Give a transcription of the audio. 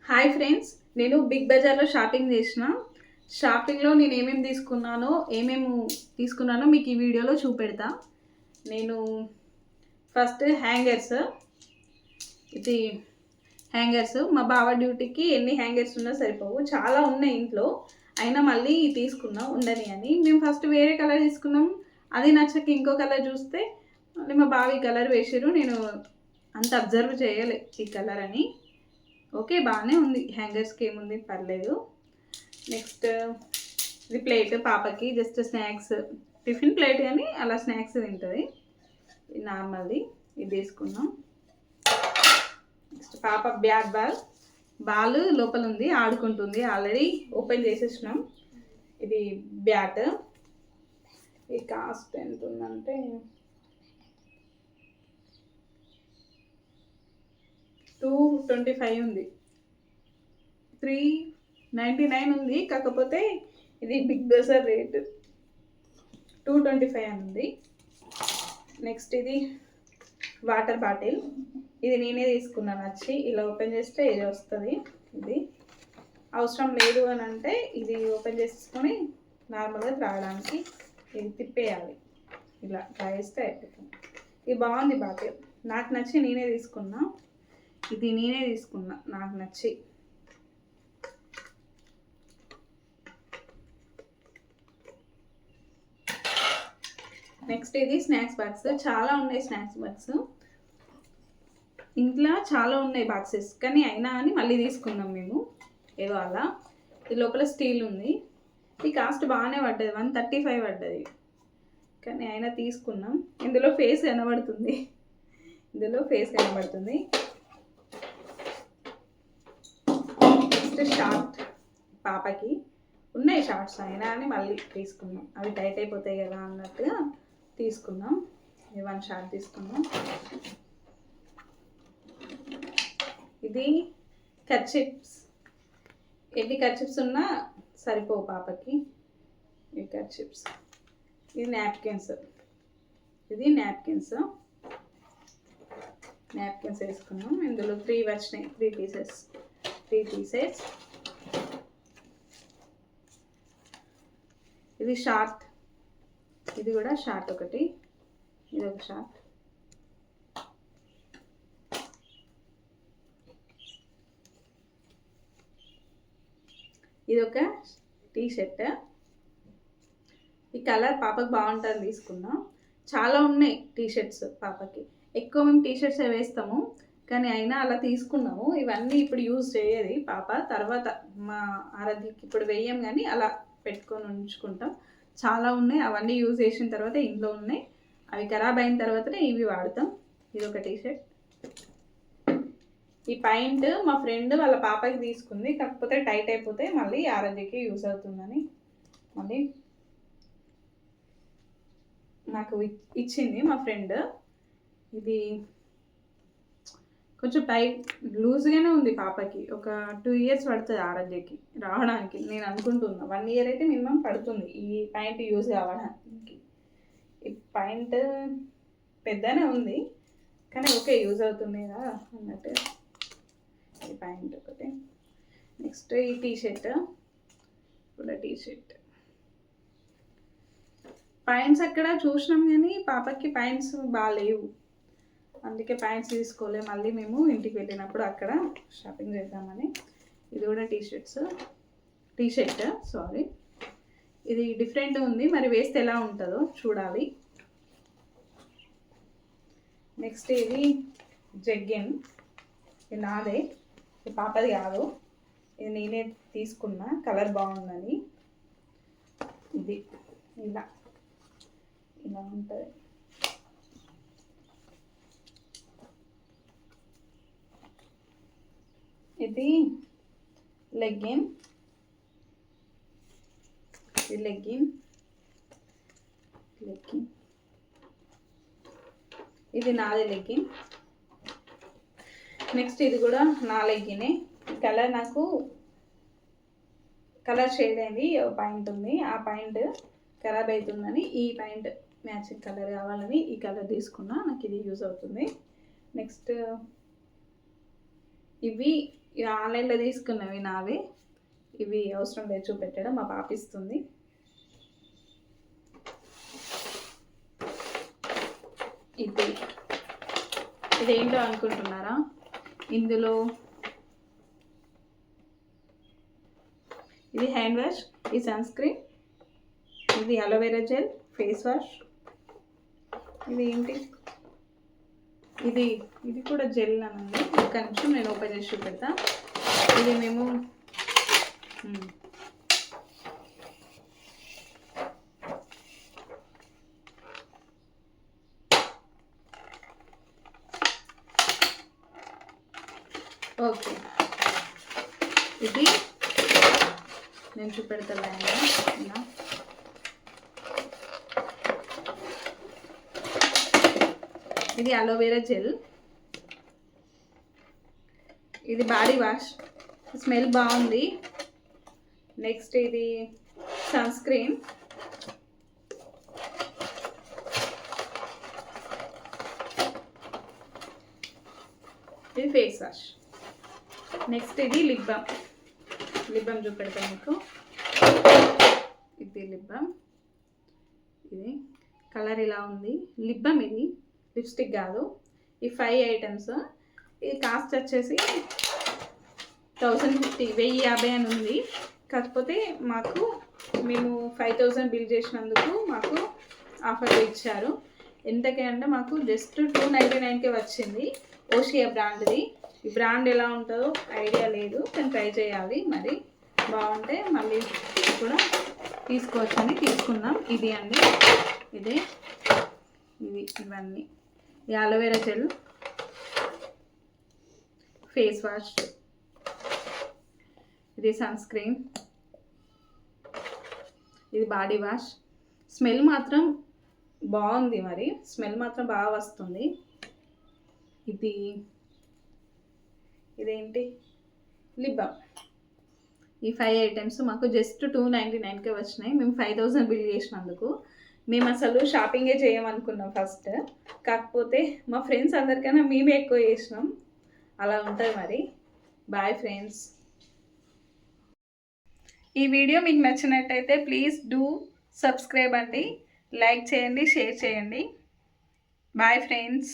Hi friends, నేను big బజార్లో shopping చేసిన. షాపింగ్లో నేను ఏమేమి తీసుకున్నానో మీకు ఈ వీడియోలో చూపెడతా. నేను ఫస్ట్ ఇది హ్యాంగర్స్ మా బావ డ్యూటీకి ఎన్ని హ్యాంగర్స్ ఉన్నా సరిపోవు, చాలా ఉన్నాయి ఇంట్లో. అయినా మళ్ళీ తీసుకున్నాం ఉండని అని. మేము ఫస్ట్ వేరే కలర్ తీసుకున్నాం, అది నచ్చక ఇంకో కలర్ చూస్తే మళ్ళీ మా బావ ఈ కలర్ వేసారు. నేను అంత అబ్జర్వ్ చేయలే ఈ కలర్ అని. ఓకే, బాగానే ఉంది, హ్యాంగర్స్కి ఏముంది, పర్లేదు. నెక్స్ట్ ఇది ప్లేట్, పాపకి జస్ట్ స్నాక్స్, టిఫిన్ ప్లేట్ కానీ అలా స్నాక్స్ తింటుంది. ఇది నార్మల్ది, ఇది తీసుకున్నాం. నెక్స్ట్ పాప బాల్ లోపల ఉంది, ఆడుకుంటుంది. ఆల్రెడీ ఓపెన్ చేసేసినాం. ఇది బ్యాట్. ఈ కాస్ట్ ఎంత ఉందంటే 225 ఉంది, 399 ఉంది. కాకపోతే ఇది బిగ్ బజార్ రేట్ 225 అని ఉంది. నెక్స్ట్ ఇది వాటర్ బాటిల్, ఇది నేనే తీసుకున్నాను. వచ్చి ఇలా ఓపెన్ చేస్తే ఇది వస్తుంది. ఇది అవసరం లేదు అని అంటే ఇది ఓపెన్ చేసుకొని నార్మల్గా త్రాగడానికి ఇది తిప్పేయాలి. ఇలా ట్రై చేస్తే అయిపోతుంది. ఇది బాగుంది బాటిల్, నాకు నచ్చి నేనే తీసుకున్నా. నాకు నచ్చి. నెక్స్ట్ ఇది స్నాక్స్ బాక్స్. చాలా ఉన్నాయి స్నాక్స్ బాక్స్ ఇంట్లో, చాలా ఉన్నాయి బాక్సెస్. కానీ అయినా అని మళ్ళీ తీసుకున్నాం మేము ఏదో అలా. ఇది లోపల స్టీల్ ఉంది. ఈ కాస్ట్ బాగానే పడ్డది, 135 పడ్డది. కానీ అయినా తీసుకున్నాం. ఇందులో ఫేస్ కనబడుతుంది. నెక్స్ట్ షార్ట్, పాపకి ఉన్నాయి షార్ట్స్, అయినా అని మళ్ళీ తీసుకున్నాం. అవి టైట్ అయిపోతాయి కదా అన్నట్టుగా తీసుకున్నాం. ఇది 1 షార్ట్ తీసుకున్నాం. ఇది కర్చిప్స్, ఎన్ని కర్చిప్స్ ఉన్నా సరిపోవు పాపకి. ఈ కర్చిప్స్. ఇది నాప్కిన్స్ వేసుకున్నాం. ఇందులో 3 వచ్చినాయి, 3 పీసెస్. ఇది షార్ట్, ఇది కూడా షార్ట్ ఒకటి, ఇది ఒక షార్ట్. ఇది ఒక టీ షర్ట్. ఈ కలర్ పాపకు బాగుంటుంది, తీసుకున్నాం. చాలా ఉన్నాయి టీ షర్ట్స్ పాపకి. ఎక్కువ మేము టీ షర్ట్స్ వేస్తాము, కానీ అయినా అలా తీసుకున్నాము. ఇవన్నీ ఇప్పుడు యూజ్ చేయదు పాప. తర్వాత మా ఆరాధ్యకి ఇప్పుడు వేయం, కానీ అలా పెట్టుకొని ఉంచుకుంటాం. చాలా ఉన్నాయి, అవన్నీ యూజ్ చేసిన తర్వాత ఇంట్లో ఉన్నాయి. అవి ఖరాబ్ అయిన తర్వాతనే ఇవి వాడతాం. ఇది ఒక టీ షర్ట్. ఈ పాయింట్ మా ఫ్రెండ్ వాళ్ళ పాపకి తీసుకుంది, కాకపోతే టైట్ అయిపోతే మళ్ళీ ఆరాధ్యకి యూజ్ అవుతుందని మళ్ళీ నాకు ఇచ్చింది మా ఫ్రెండ్. ఇది కొంచెం టైట్, లూజ్గానే ఉంది పాపకి. ఒక 2 ఇయర్స్ పడుతుంది ఆరాధ్యకి రావడానికి నేను అనుకుంటున్నా. 1 ఇయర్ అయితే మినిమం పడుతుంది ఈ ప్యాంట్ యూజ్ కావడానికి. ఈ ప్యాంట్ పెద్దనే ఉంది, కానీ ఓకే, యూజ్ అవుతుంది కదా అన్నట్టు. ఈ ప్యాంట్ ఒకటి. నెక్స్ట్ ఈ టీ షర్ట్ కూడా ప్యాంట్స్ అక్కడ చూసినాం, కానీ పాపకి ప్యాంట్స్ బాగాలేవు, అందుకే ప్యాంట్స్ తీసుకోలే. మళ్ళీ మేము ఇంటికి వెళ్ళినప్పుడు అక్కడ షాపింగ్ చేద్దామని. ఇది కూడా టీ షర్ట్ సారీ. ఇది డిఫరెంట్ ఉంది, మరి వేస్తే ఎలా ఉంటుందో చూడాలి. నెక్స్ట్ ఇది జగ్గిన్, ఇది నాదే, ఇది పాపది కాదు. ఇది నేనే తీసుకున్నా, కలర్ బాగుందని. ఇది ఇలా ఉంటుంది. ఇది లెగ్గిన్, ఇది నాది లెగ్గిన్. నెక్స్ట్ ఇది కూడా నా లెగ్గినే. కలర్ నాకు కలర్ షేడ్ అయింది, పాయింట్ ఉంది. ఆ పాయింట్ ఖరాబ్ అవుతుందని ఈ పాయింట్ మ్యాచింగ్ కలర్ కావాలని ఈ కలర్ తీసుకున్నా. నాకు ఇది యూజ్ అవుతుంది. నెక్స్ట్ ఇవి ఇవి ఆన్లైన్లో తీసుకున్నవి నావి. ఇవి అవసరం లేదు చూపెట్టడం, మా పాప ఇస్తుంది. ఇదేంటో అనుకుంటున్నారా? ఇందులో ఇది హ్యాండ్ వాష్, ఈ సన్ స్క్రీన్, ఇది అలోవెరా జెల్ ఫేస్ వాష్. ఇది ఏంటి? ఇది కూడా జెల్ అనండి. ఒక్క నిమిషం నేను ఓపెన్ చేసి చూపెడతా. ఇది మేము ఓకే, ఇది నేను చూపెడతా. ఇది అలోవెరా జెల్, ఇది బాడీ వాష్, స్మెల్ బాగుంది. నెక్స్ట్ ఇది సన్ స్క్రీన్, ఇది ఫేస్ వాష్. నెక్స్ట్ ఇది లిప్ బామ్ చూపెడతాను మీకు. ఇది లిప్ బామ్, ఇది కలర్ ఇలా ఉంది. లిప్ బామ్ ఇది, లిప్స్టిక్ కాదు. ఈ 5 ఐటమ్స్. ఇది కాస్ట్ వచ్చేసి 1050, 1050 అని ఉంది. కాకపోతే మేము 5000 బిల్ చేసినందుకు మాకు ఆఫర్లు ఇచ్చారు. ఎంతకే అంటే మాకు జస్ట్ 299కే వచ్చింది. ఓషియా బ్రాండ్ది. ఈ బ్రాండ్ ఎలా ఉంటుందో ఐడియా లేదు, కానీ ట్రై చేయాలి. మరి బాగుంటే మళ్ళీ కూడా తీసుకోవచ్చని తీసుకున్నాం. ఇది అండి, ఇవన్నీ. ఈ అలోవెరా జెల్, ఫేస్ వాష్, ఇది సన్ స్క్రీన్, ఇది బాడీ వాష్. స్మెల్ మాత్రం బాగుంది, మరి స్మెల్ మాత్రం బాగా వస్తుంది. ఇదేంటి? Lip balm. ఈ 5 ఐటమ్స్ మాకు జస్ట్ 299కే వచ్చినాయి. మేము 5000 బిల్ చేసినందుకు. మేము అసలు షాపింగే చేయమనుకున్నాం ఫస్ట్. కాకపోతే మా ఫ్రెండ్స్ అందరికన్నా మేమే ఎక్కువ చేసినాం. అలా ఉంటుంది మరి. Bye friends. ఈ వీడియో మీకు నచ్చినట్టయితే ప్లీజ్ డూ సబ్స్క్రైబ్ అండి. లైక్ చేయండి, షేర్ చేయండి. Bye friends.